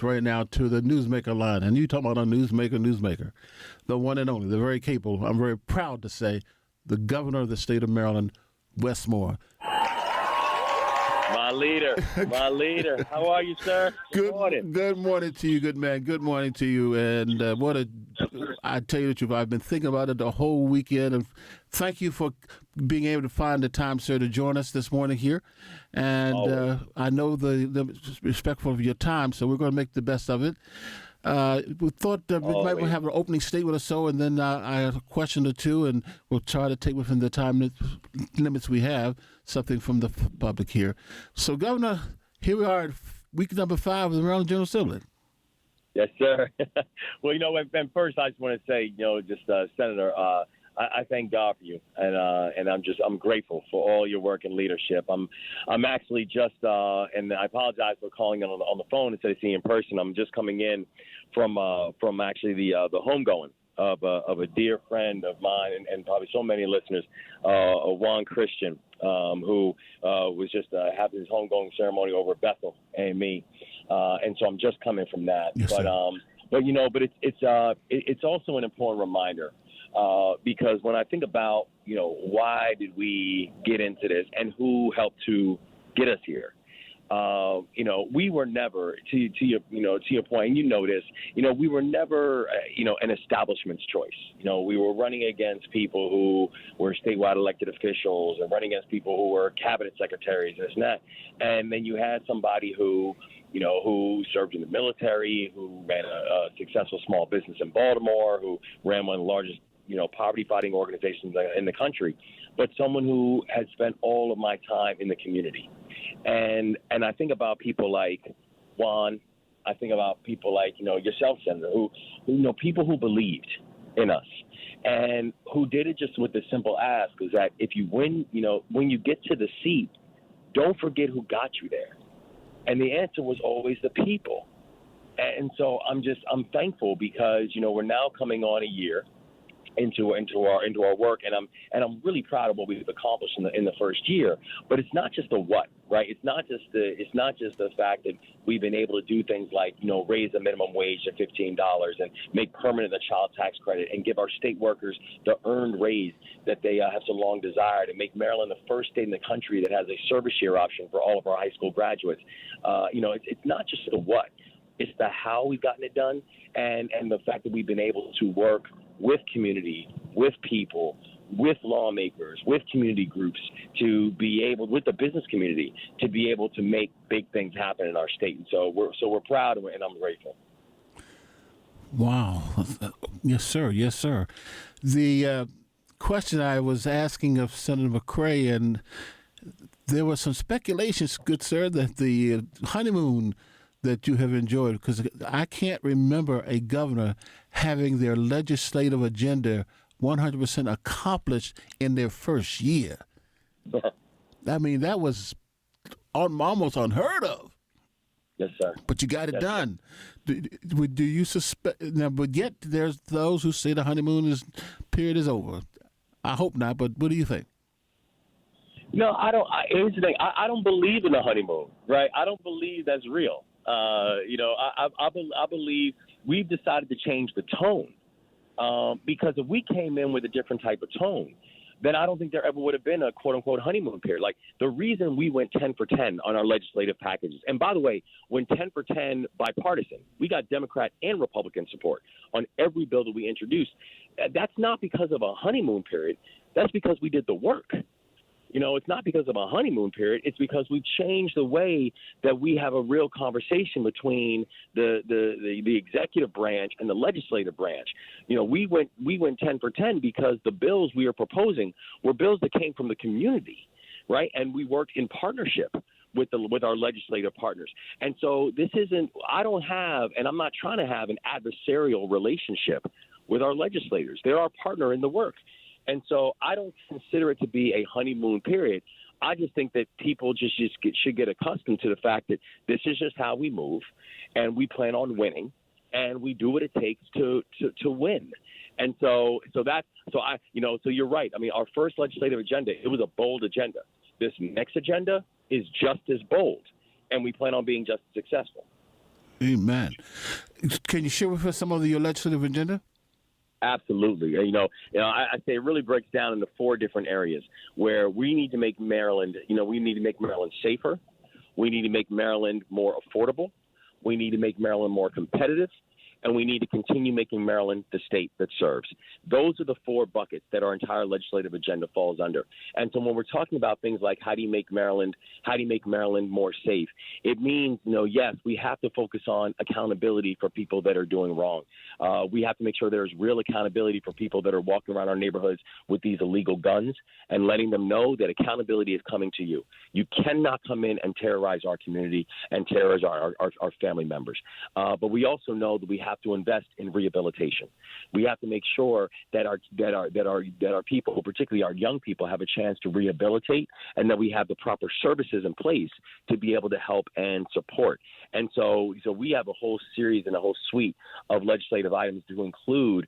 right now to the Newsmaker line. And you talking about a Newsmaker, the one and only, the very capable, I'm very proud to say, the governor of the state of Maryland, Wes Moore. My leader. How are you, sir? Good morning. Good morning to you, good man. Good morning to you. And I tell you the truth, I've been thinking about it the whole weekend. And thank you for being able to find the time, sir, to join us this morning here. And I know the respectful of your time, so we're going to make the best of it. We thought we might have an opening statement or so, and then I have a question or two, and we'll try to take within the time limits we have something from the public here. So, Governor, here we are at week number 5 of the Maryland General Assembly. Yes, sir. Well, and first I just want to say, Senator, I thank God for you, and I'm grateful for all your work and leadership. I'm actually just, and I apologize for calling on the phone instead of seeing in person. I'm just coming in from actually the homegoing of a dear friend of mine and probably so many listeners, Juan Christian, who was just having his homegoing ceremony over at Bethel and me, and so I'm just coming from that. Yes, but it's also an important reminder. Because when I think about, why did we get into this and who helped to get us here, we were never, to your point, and this, we were never, an establishment's choice. We were running against people who were statewide elected officials and running against people who were cabinet secretaries and this and that. And then you had somebody who served in the military, who ran a successful small business in Baltimore, who ran one of the largest poverty-fighting organizations in the country, but someone who had spent all of my time in the community. And I think about people like Juan. I think about people like, yourself, Senator, who people who believed in us and who did it just with the simple ask is that if you win, when you get to the seat, don't forget who got you there. And the answer was always the people. And so I'm thankful because, we're now coming on a year into our work, and I'm really proud of what we've accomplished in the first year. But it's not just the what, right? It's not just the fact that we've been able to do things like raise the minimum wage to $15 and make permanent the child tax credit and give our state workers the earned raise that they have so long desired, and make Maryland the first state in the country that has a service share option for all of our high school graduates. It's not just the what. It's the how we've gotten it done, and the fact that we've been able to work with community, with people, with lawmakers, with community groups, to be able, with the business community, to be able to make big things happen in our state. And so we're proud, and I'm grateful. Wow. Yes, sir. Yes, sir. The question I was asking of Senator McCray, and there was some speculations, good sir, that the honeymoon that you have enjoyed, because I can't remember a governor having their legislative agenda 100% accomplished in their first year. I mean, that was almost unheard of. Yes, sir. But you got it done. Do you suspect now? But yet, there's those who say the honeymoon period is over. I hope not. But what do you think? No, I don't. Here's the thing. I don't believe in the honeymoon. Right? I don't believe that's real. I believe we've decided to change the tone, because if we came in with a different type of tone, then I don't think there ever would have been a quote-unquote honeymoon period. Like, the reason we went 10 for 10 on our legislative packages, and by the way, when 10 for 10 bipartisan, we got Democrat and Republican support on every bill that we introduced. That's not because of a honeymoon period. That's because we did the work. It's not because of a honeymoon period. It's because we've changed the way that we have a real conversation between the executive branch and the legislative branch. We went 10 for 10 because the bills we are proposing were bills that came from the community, right? And we worked in partnership with our legislative partners. And so I don't have, and I'm not trying to have, an adversarial relationship with our legislators. They're our partner in the work. And so I don't consider it to be a honeymoon period. I just think that people should get accustomed to the fact that this is just how we move, and we plan on winning, and we do what it takes to win. And so you're right. I mean, our first legislative agenda, it was a bold agenda. This next agenda is just as bold, and we plan on being just as successful. Amen. Can you share with us some of your legislative agenda? Absolutely. I say it really breaks down into 4 different areas where we need to make Maryland, we need to make Maryland safer. We need to make Maryland more affordable. We need to make Maryland more competitive. And we need to continue making Maryland the state that serves. Those are the 4 buckets that our entire legislative agenda falls under. And so when we're talking about things like how do you make Maryland more safe, it means, yes, we have to focus on accountability for people that are doing wrong. We have to make sure there's real accountability for people that are walking around our neighborhoods with these illegal guns and letting them know that accountability is coming to you. You cannot come in and terrorize our community and terrorize our family members. But we also know that we have to invest in rehabilitation. We have to make sure that our people, particularly our young people, have a chance to rehabilitate, and that we have the proper services in place to be able to help and support. And so we have a whole series and a whole suite of legislative items to include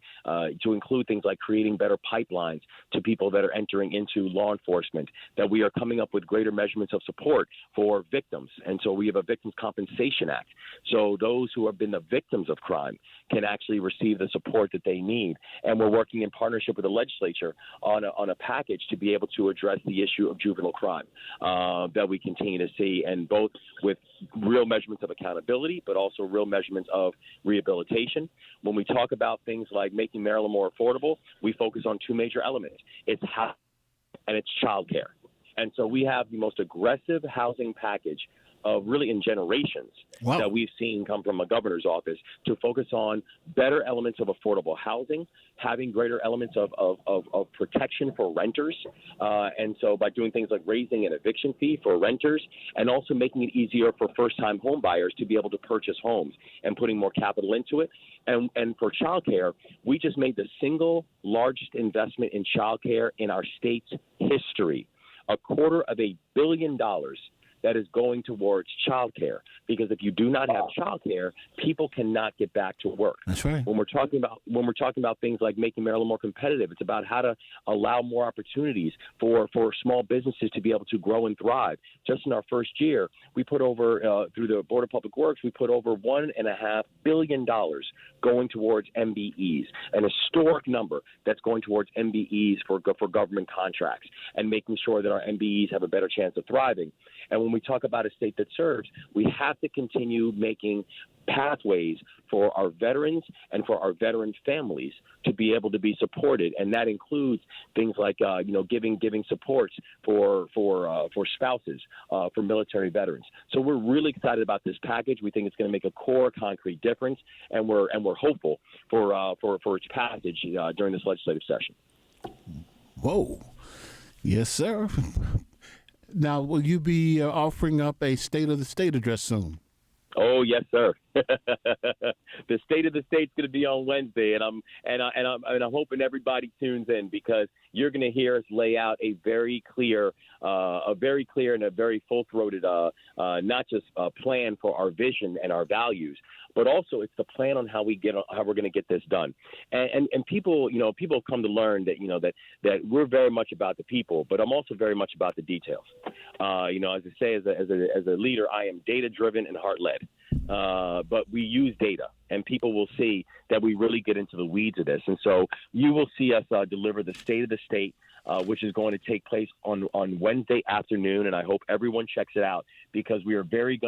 things like creating better pipelines to people that are entering into law enforcement, that we are coming up with greater measurements of support for victims. And so we have a Victims Compensation Act. So those who have been the victims of crime can actually receive the support that they need. And we're working in partnership with the legislature on a package to be able to address the issue of juvenile crime that we continue to see, and both with real measurements of accountability, but also real measurements of rehabilitation. When we talk about things like making Maryland more affordable, we focus on 2 major elements. It's housing and it's childcare. And so we have the most aggressive housing package really in generations that we've seen come from a governor's office to focus on better elements of affordable housing, having greater elements of protection for renters. And so by doing things like raising an eviction fee for renters, and also making it easier for first-time home buyers to be able to purchase homes and putting more capital into it. And for childcare, we just made the single largest investment in childcare in our state's history, $250 million that is going towards childcare. Because if you do not have childcare, people cannot get back to work. That's right. When we're talking about things like making Maryland more competitive, it's about how to allow more opportunities for small businesses to be able to grow and thrive. Just in our first year, we put over through the Board of Public Works, we put over $1.5 billion going towards MBEs, an historic number that's going towards MBEs for government contracts, and making sure that our MBEs have a better chance of thriving. And when we talk about a state that serves, we have to continue making pathways for our veterans and for our veteran families to be able to be supported, and that includes things like giving supports for spouses for military veterans. So we're really excited about this package. We think it's going to make a core concrete difference, and we're hopeful for its passage during this legislative session. Whoa, yes, sir. Now, will you be offering up a State of the State address soon? Oh, yes, sir. The State of the State's going to be on Wednesday, and I'm hoping everybody tunes in, because you're going to hear us lay out a very clear and a very full-throated, not just a plan for our vision and our values, but also it's the plan on how we're going to get this done. And people have come to learn that we're very much about the people, but I'm also very much about the details. As I say, as a leader, I am data-driven and heart-led. But we use data, and people will see that we really get into the weeds of this. And so you will see us deliver the State of the State, which is going to take place on Wednesday afternoon, and I hope everyone checks it out, because we are very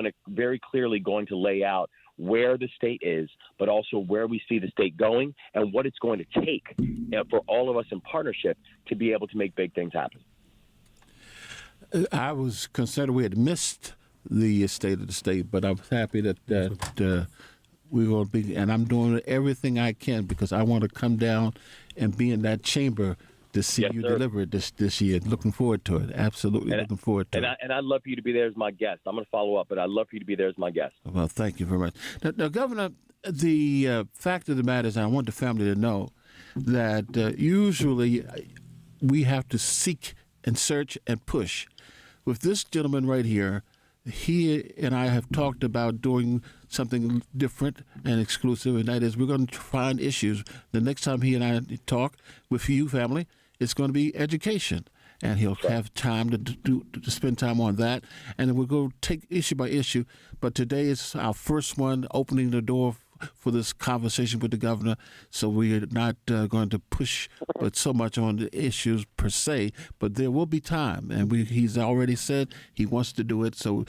clearly going to lay out where the state is, but also where we see the state going and what it's going to take for all of us in partnership to be able to make big things happen. I was concerned we had missed the State of the State, but I'm happy that we're going to be, and I'm doing everything I can, because I want to come down and be in that chamber to see you deliver it this year. Looking forward to it. Absolutely looking forward to it. And I'd love for you to be there as my guest. I'm going to follow up, but I'd love for you to be there as my guest. Well, thank you very much. Now Governor, the fact of the matter is, I want the family to know that usually we have to seek and search and push. With this gentleman right here, he and I have talked about doing something different and exclusive, and that is we're going to find issues. The next time he and I talk with you, family, it's going to be education. and he'll have time to spend time on that. And then we'll go take issue by issue. But today is our first one, opening the door for this conversation with the governor. So we are not going to push but so much on the issues per se, but there will be time. And he's already said he wants to do it. So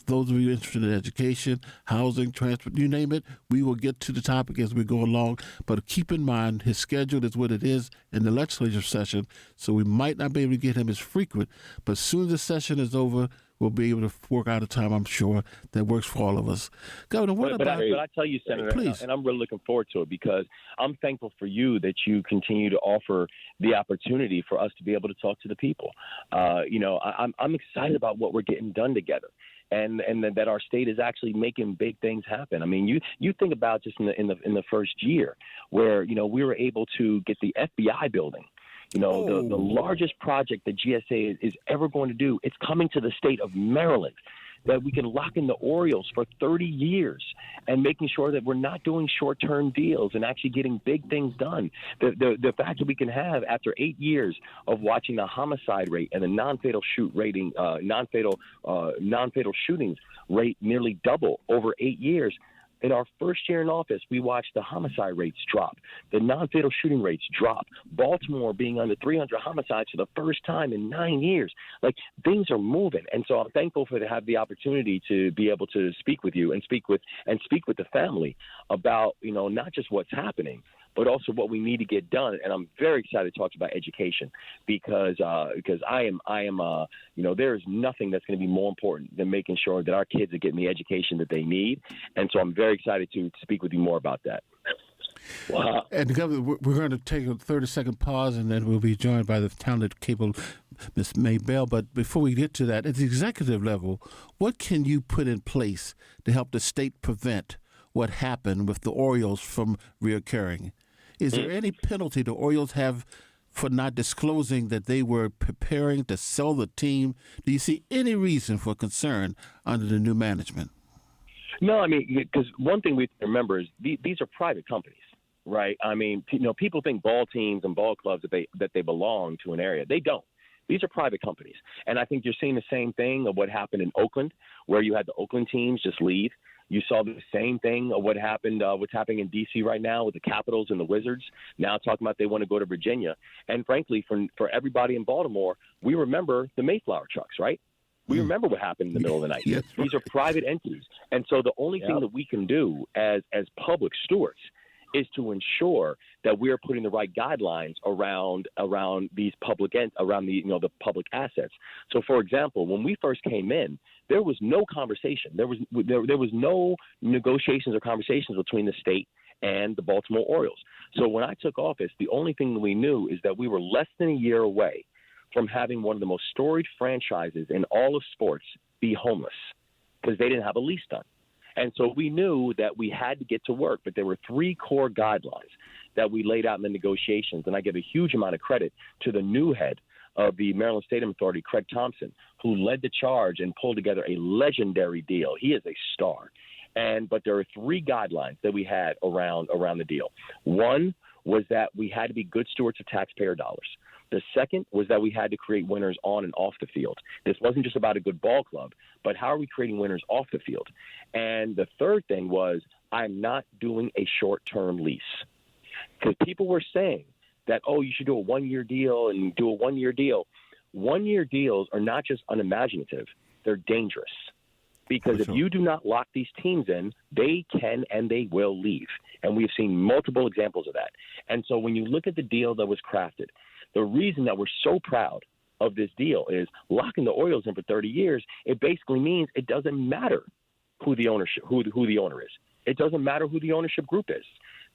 those of you interested in education, housing, transport, you name it, we will get to the topic as we go along. But keep in mind, his schedule is what it is in the legislative session. So we might not be able to get him as frequent. But as soon as the session is over, we'll be able to work out a time, I'm sure, that works for all of us. Governor, but I tell you, Senator, please. And I'm really looking forward to it because I'm thankful for you that you continue to offer the opportunity for us to be able to talk to the people. I'm excited about what we're getting done together. And that our state is actually making big things happen. I mean, you think about just in the first year where, we were able to get the FBI building. The largest project that GSA is ever going to do, it's coming to the state of Maryland, that we can lock in the Orioles for 30 years and making sure that we're not doing short-term deals and actually getting big things done. The fact that we can have, after 8 years of watching the homicide rate and the non-fatal shootings rate nearly double over 8 years, in our first year in office, we watched the homicide rates drop, the non-fatal shooting rates drop, Baltimore being under 300 homicides for the first time in 9 years. Like, things are moving. And so I'm thankful to have the opportunity to be able to speak with you and speak with the family about, not just what's happening, but also what we need to get done. And I'm very excited to talk about education because I am there is nothing that's going to be more important than making sure that our kids are getting the education that they need. And so I'm very excited to speak with you more about that. Wow. And Governor, we're going to take a 30-second pause, and then we'll be joined by the talented cable Ms. May Bell. But before we get to that, at the executive level, what can you put in place to help the state prevent what happened with the Orioles from reoccurring? Is there any penalty the Orioles have for not disclosing that they were preparing to sell the team? Do you see any reason for concern under the new management? No, I mean, because one thing we have to remember is these are private companies, right? I mean, people think ball teams and ball clubs that they belong to an area. They don't. These are private companies. And I think you're seeing the same thing of what happened in Oakland, where you had the Oakland teams just leave. You saw the same thing of what's happening in D.C. right now with the Capitals and the Wizards, now talking about they want to go to Virginia. And frankly, for everybody in Baltimore, we remember the Mayflower trucks, right? We remember what happened in the middle of the night. Yes. These are private entities. And so the only thing that we can do as public stewards is to ensure that we're putting the right guidelines around these the public assets. So, for example, when we first came in, there was no conversation. There was no negotiations or conversations between the state and the Baltimore Orioles. So when I took office, the only thing that we knew is that we were less than a year away from having one of the most storied franchises in all of sports be homeless because they didn't have a lease done. And so we knew that we had to get to work, but there were 3 core guidelines that we laid out in the negotiations. And I give a huge amount of credit to the new head of the Maryland Stadium Authority, Craig Thompson, who led the charge and pulled together a legendary deal. He is a star. But there are 3 guidelines that we had around the deal. One was that we had to be good stewards of taxpayer dollars. The second was that we had to create winners on and off the field. This wasn't just about a good ball club, but how are we creating winners off the field? And the third thing was I'm not doing a short-term lease. Because people were saying that, you should do a 1-year deal and do a 1-year deal. 1-year deals are not just unimaginative. They're dangerous. Because if you do not lock these teams in, they can and they will leave. And we've seen multiple examples of that. And so when you look at the deal that was crafted, the reason that we're so proud of this deal is locking the Orioles in for 30 years. It basically means it doesn't matter who the owner is. It doesn't matter who the ownership group is.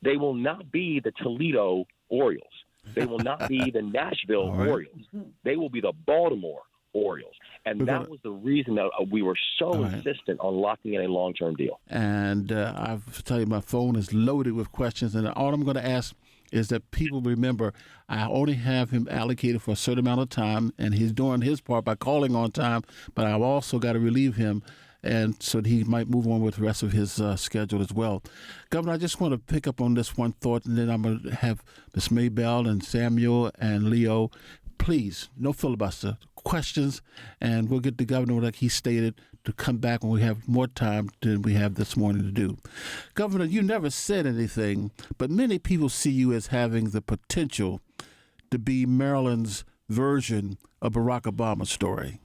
They will not be the Toledo Orioles. They will not be the Nashville Orioles. They will be the Baltimore Orioles. And that was the reason that we were so insistent on locking in a long-term deal. And I have to tell you, my phone is loaded with questions. And all I'm going to ask is that people remember I only have him allocated for a certain amount of time, and he's doing his part by calling on time, but I've also got to relieve him, and so he might move on with the rest of his schedule as well. Governor, I just want to pick up on this one thought, and then I'm going to have Ms. Maybell and Samuel and Leo please, no filibuster, questions, and we'll get the governor, like he stated, to come back when we have more time than we have this morning to do. Governor, you never said anything, but many people see you as having the potential to be Maryland's version of Barack Obama's story.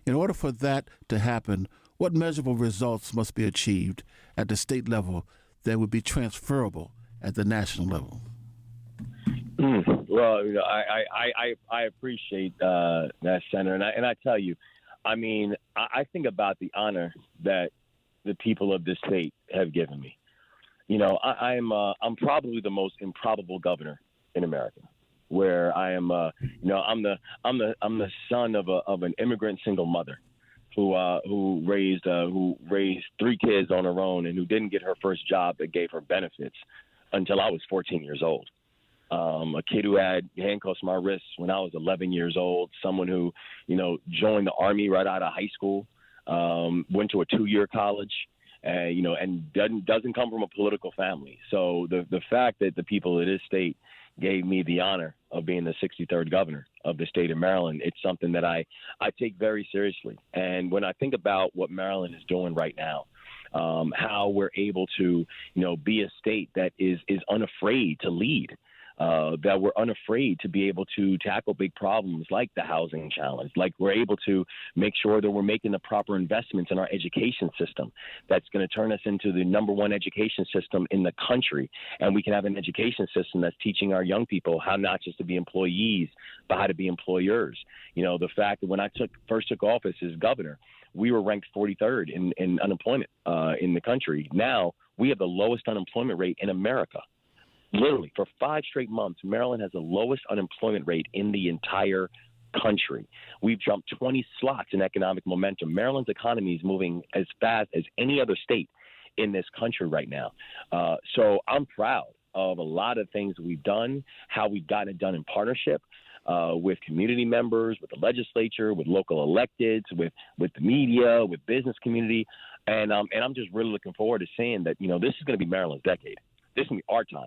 In order for that to happen, what measurable results must be achieved at the state level that would be transferable at the national level? Well, I appreciate that, Senator, and I tell you, I mean, I think about the honor that the people of this state have given me. You know, I'm probably the most improbable governor in America, where I am. I'm the son of an immigrant single mother who raised 3 kids on her own and who didn't get her first job that gave her benefits until I was 14 years old. A kid who had handcuffs on my wrists when I was 11 years old, someone who, joined the Army right out of high school, went to a 2-year college, and doesn't come from a political family. So the fact that the people of this state gave me the honor of being the 63rd governor of the state of Maryland, it's something that I take very seriously. And when I think about what Maryland is doing right now, how we're able to, be a state that is unafraid to lead, that we're unafraid to be able to tackle big problems like the housing challenge, like we're able to make sure that we're making the proper investments in our education system that's going to turn us into the #1 education system in the country. And we can have an education system that's teaching our young people how not just to be employees, but how to be employers. The fact that when I first took office as governor, we were ranked 43rd in unemployment in the country. Now we have the lowest unemployment rate in America. Literally, for 5 straight months, Maryland has the lowest unemployment rate in the entire country. We've jumped 20 slots in economic momentum. Maryland's economy is moving as fast as any other state in this country right now. So I'm proud of a lot of things we've done, how we've gotten it done in partnership with community members, with the legislature, with local electeds, with the media, with business community. And I'm just really looking forward to seeing that, this is going to be Maryland's decade. This is going to be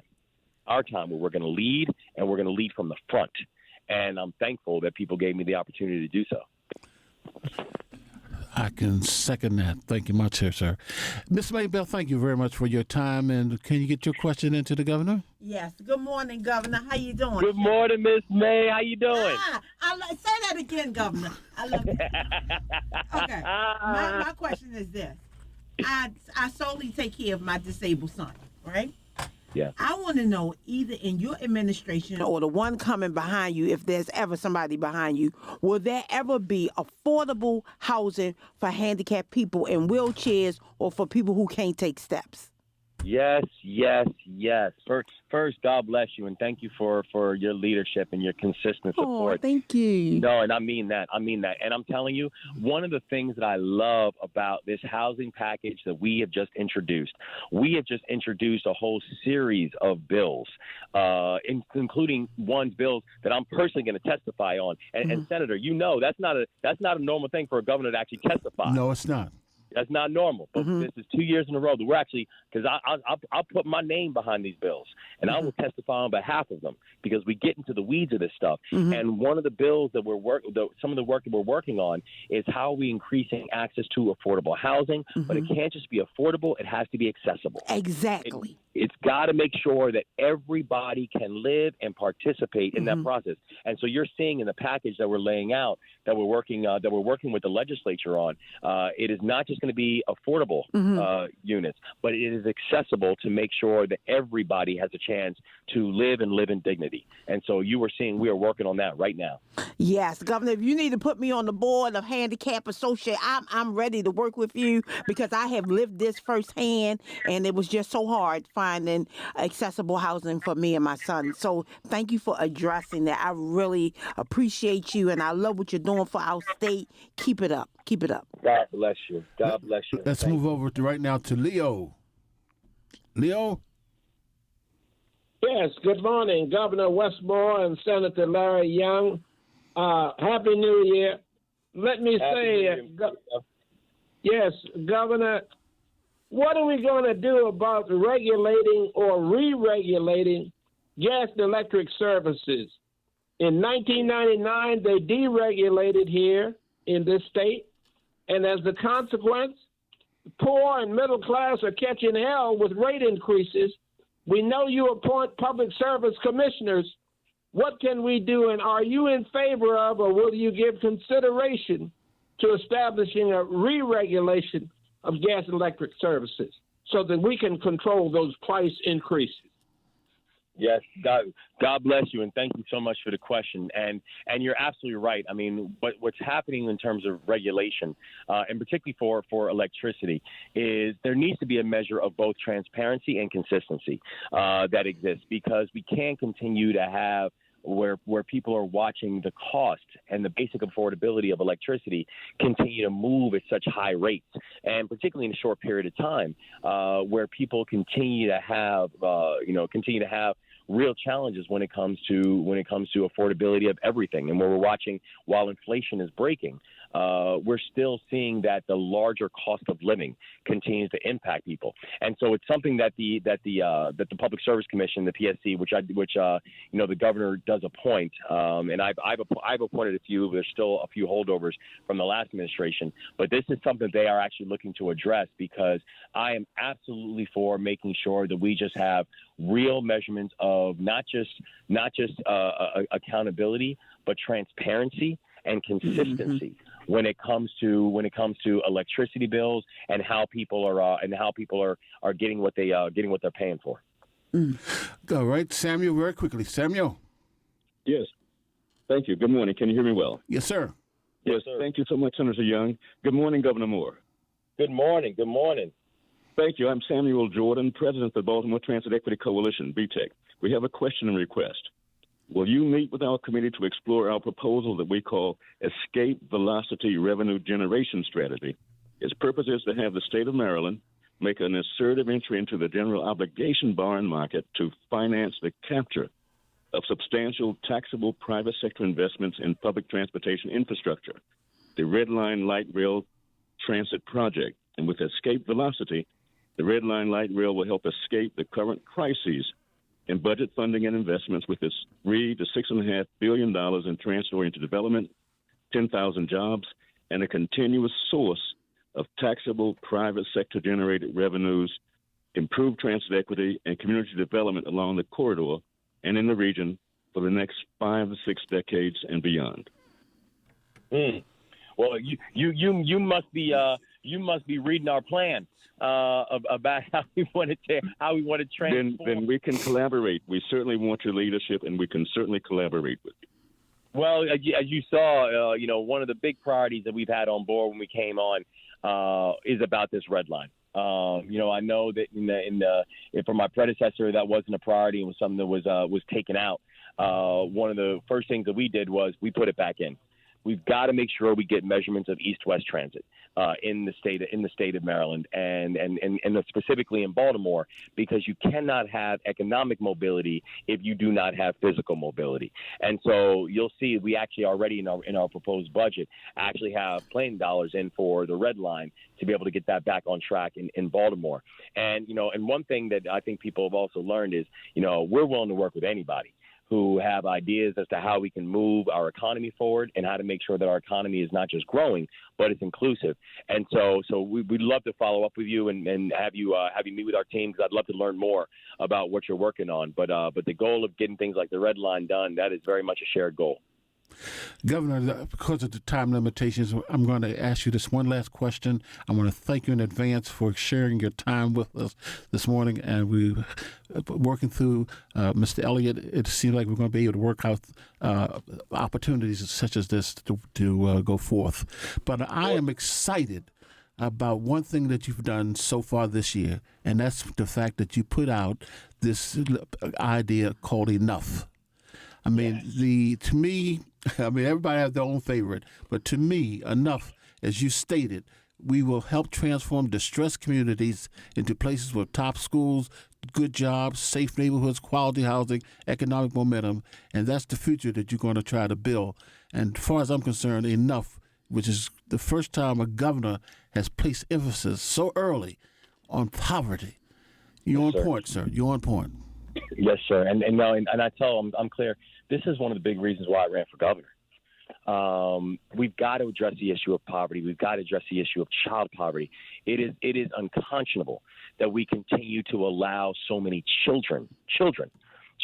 our time where we're going to lead, and we're going to lead from the front. And I'm thankful that people gave me the opportunity to do so. I can second that. Thank you much, sir. Ms. Maybell, thank you very much for your time. And can you get your question into the governor? Yes. Good morning, Governor. How you doing? Good morning, Miss May. How you doing? Say that again, Governor. I love it. Okay. My question is this. I solely take care of my disabled son, right? Yeah. I want to know, either in your administration or the one coming behind you, if there's ever somebody behind you, will there ever be affordable housing for handicapped people in wheelchairs or for people who can't take steps? Yes. First, God bless you, and thank you for your leadership and your consistent support. Oh, thank you. No, and I mean that. And I'm telling you, one of the things that I love about this housing package that we have just introduced a whole series of bills, including bills that I'm personally going to testify on. And Senator, that's not a normal thing for a governor to actually testify. No, it's not. That's not normal. But this is 2 years in a row that we're actually, because I'll put my name behind these bills, and I will testify on behalf of them, because we get into the weeds of this stuff. And one of the bills that some of the work that we're working on is how are we increasing access to affordable housing. But it can't just be affordable; it has to be accessible. Exactly. It's got to make sure that everybody can live and participate in that process. And so you're seeing in the package that we're laying out, that we're working with the legislature on, it is not just going to be affordable units, but it is accessible to make sure that everybody has a chance to live in dignity. And so we are working on that right now. Yes, Governor, if you need to put me on the board of Handicap Associate, I'm ready to work with you, because I have lived this firsthand, and it was just so hard finding accessible housing for me and my son. So thank you for addressing that. I really appreciate you, and I love what you're doing for our state. Keep it up. Keep it up. God bless you. God bless you. Let's move over right now to Leo. Leo? Yes, good morning, Governor Wes Moore and Senator Larry Young. Happy New Year. Let me say, yes, Governor, what are we going to do about regulating or re-regulating gas and electric services? In 1999, they deregulated here in this state, and as a consequence, poor and middle class are catching hell with rate increases. We know you appoint public service commissioners. What can we do, and are you in favor of, or will you give consideration to establishing a re-regulation of gas and electric services so that we can control those price increases? Yes, God bless you, and thank you so much for the question. And you're absolutely right. I mean, what's happening in terms of regulation, and particularly for electricity, is there needs to be a measure of both transparency and consistency that exists, because we can't continue to have where people are watching the cost and the basic affordability of electricity continue to move at such high rates, and particularly in a short period of time, where people continue to have real challenges when it comes to affordability of everything. And where we're watching, while inflation is breaking, we're still seeing that the larger cost of living continues to impact people. And so it's something that the Public Service Commission, the PSC, which the governor does appoint, and I've appointed a few. There's still a few holdovers from the last administration, but this is something they are actually looking to address, because I am absolutely for making sure that we just have real measurements of not just accountability, but transparency and consistency when it comes to electricity bills and how people are getting what they're paying for. All right, Samuel, very quickly. Samuel. Yes. Thank you. Good morning. Can you hear me well? Yes, sir. Yes, sir. Thank you so much, Senator Young. Good morning, Governor Moore. Good morning. Good morning. Thank you. I'm Samuel Jordan, president of the Baltimore Transit Equity Coalition, BTEC. We have a question and request. Will you meet with our committee to explore our proposal that we call Escape Velocity Revenue Generation Strategy? Its purpose is to have the state of Maryland make an assertive entry into the general obligation bond market to finance the capture of substantial taxable private sector investments in public transportation infrastructure, the Red Line Light Rail Transit Project. And with Escape Velocity, the Red Line Light Rail will help escape the current crises in budget funding and investments with its $3 to $6.5 billion in transit-oriented development, 10,000 jobs, and a continuous source of taxable private sector-generated revenues, improved transit equity, and community development along the corridor and in the region for the next 5 to 6 decades and beyond. Well, you must be reading our plan about how we want to transform. Then we can collaborate. We certainly want your leadership, and we can certainly collaborate with you. Well, as you saw, one of the big priorities that we've had on board when we came on is about this red line. I know that for my predecessor, that wasn't a priority and was something that was taken out. One of the first things that we did was we put it back in. We've got to make sure we get measurements of east-west transit in the state of Maryland and specifically in Baltimore, because you cannot have economic mobility if you do not have physical mobility. And so you'll see we actually already in our proposed budget actually have planning dollars in for the red line to be able to get that back on track in Baltimore. And and one thing that I think people have also learned is we're willing to work with anybody who have ideas as to how we can move our economy forward and how to make sure that our economy is not just growing, but it's inclusive. And so we'd love to follow up with you and have you meet with our team, because I'd love to learn more about what you're working on. But the goal of getting things like the red line done, that is very much a shared goal. Governor, because of the time limitations, I'm going to ask you this one last question. I want to thank you in advance for sharing your time with us this morning. And we're working through Mr. Elliott. It seems like we're going to be able to work out opportunities such as this to go forth. But I am excited about one thing that you've done so far this year, and that's the fact that you put out this idea called Enough. I mean, to me, everybody has their own favorite, but to me, Enough, as you stated, we will help transform distressed communities into places with top schools, good jobs, safe neighborhoods, quality housing, economic momentum, and that's the future that you're going to try to build. And as far as I'm concerned, Enough, which is the first time a governor has placed emphasis so early on poverty. You're on point, sir. You're on point. Yes, sir. And I tell them, I'm clear. This is one of the big reasons why I ran for governor. We've got to address the issue of poverty. We've got to address the issue of child poverty. It is unconscionable that we continue to allow so many children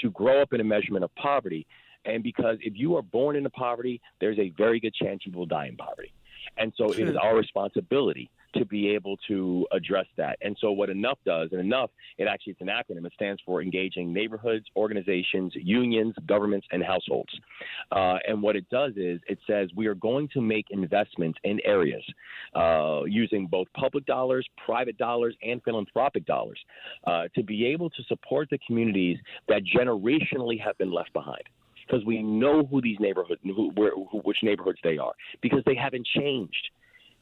to grow up in a measurement of poverty. And because if you are born into poverty, there's a very good chance you will die in poverty. And so it is our responsibility to be able to address that. And so what ENOUGH does, and ENOUGH, it's an acronym. It stands for Engaging Neighborhoods, Organizations, Unions, Governments, and Households. And what it does is it says we are going to make investments in areas using both public dollars, private dollars, and philanthropic dollars to be able to support the communities that generationally have been left behind. Because we know who these neighborhoods, which neighborhoods they are, because they haven't changed.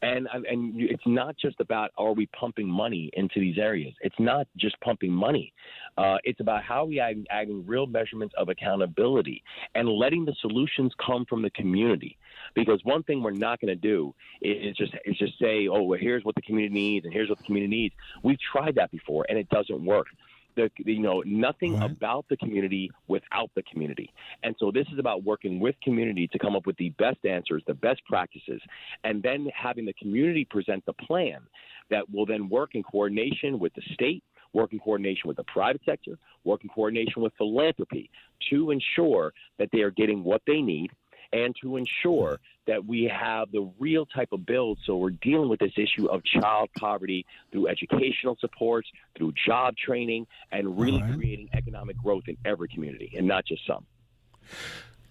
And it's not just about are we pumping money into these areas. It's not just pumping money. It's about how we adding real measurements of accountability and letting the solutions come from the community. Because one thing we're not going to do is just say, oh, well, here's what the community needs and here's what the community needs. We've tried that before and it doesn't work. Nothing about the community without the community. And so this is about working with community to come up with the best answers, the best practices, and then having the community present the plan that will then work in coordination with the state, work in coordination with the private sector, work in coordination with philanthropy to ensure that they are getting what they need and to ensure that we have the real type of build. So we're dealing with this issue of child poverty through educational supports, through job training, and really creating economic growth in every community and not just some.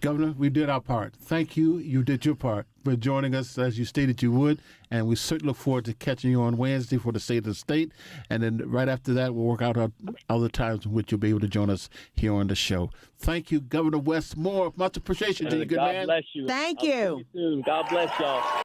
Governor, we did our part. Thank you. You did your part for joining us as you stated you would. And we certainly look forward to catching you on Wednesday for the State of the State. And then right after that, we'll work out other times in which you'll be able to join us here on the show. Thank you, Governor Wes Moore. Much appreciation to you, good man. God bless you. Thank I'll you. see you soon. God bless y'all.